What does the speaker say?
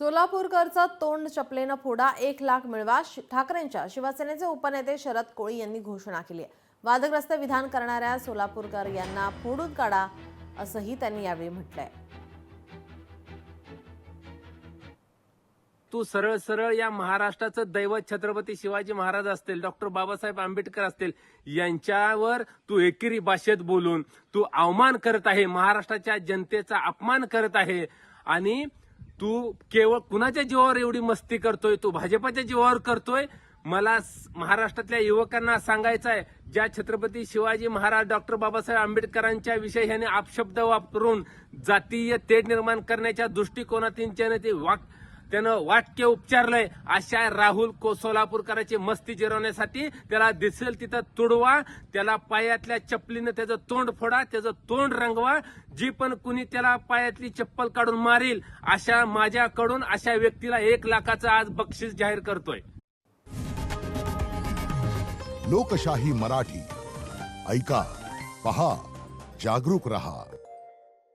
सोलापूरकरचं तोंड चपलेनं फोडा, 1 लाख मिळवा. ठाकरेंच्या शिवसेनेचे उपनेते शरद कोळी यांनी घोषणा केली आहे. वादग्रस्त विधान करणाऱ्या सोलापूरकर यांना फोडून काढा असंही त्यांनी यावेळी म्हटलंय. तू सरळ सरळ या महाराष्ट्राचं दैवत छत्रपती शिवाजी महाराज असतील, डॉक्टर बाबासाहेब आंबेडकर असतील, यांच्यावर तू एकेरी भाषेत बोलून तू अवमान करत आहे, महाराष्ट्राच्या जनतेचा अपमान करत आहे. आणि तू केवळ कुणाच्या जीवावर एवढी मस्ती करतोय? तू भाजपाच्या जीवावर करतोय. मला महाराष्ट्रातल्या युवकांना सांगायचं आहे, ज्या छत्रपती शिवाजी महाराज डॉक्टर बाबासाहेब आंबेडकरांच्या विषयी ह्याने अपशब्द वापरून जातीय तेढ निर्माण करण्याच्या दृष्टिकोनातून त्यानं वाक्य उपचारलंय. अशा राहुल सोलापूरकरांची मस्ती जिरवण्यासाठी त्याला दिसेल तिथं तुडवा, त्याला पायातल्या चपलीनं त्याचं तोंड फोडा, त्याचं तोंड रंगवा. जी पण कुणी त्याला पायातली चप्पल काढून मारेल, अशा माझ्याकडून अशा व्यक्तीला 1 लाखाचं आज बक्षीस जाहीर करतोय. लोकशाही मराठी ऐका, पहा, जागरूक रहा.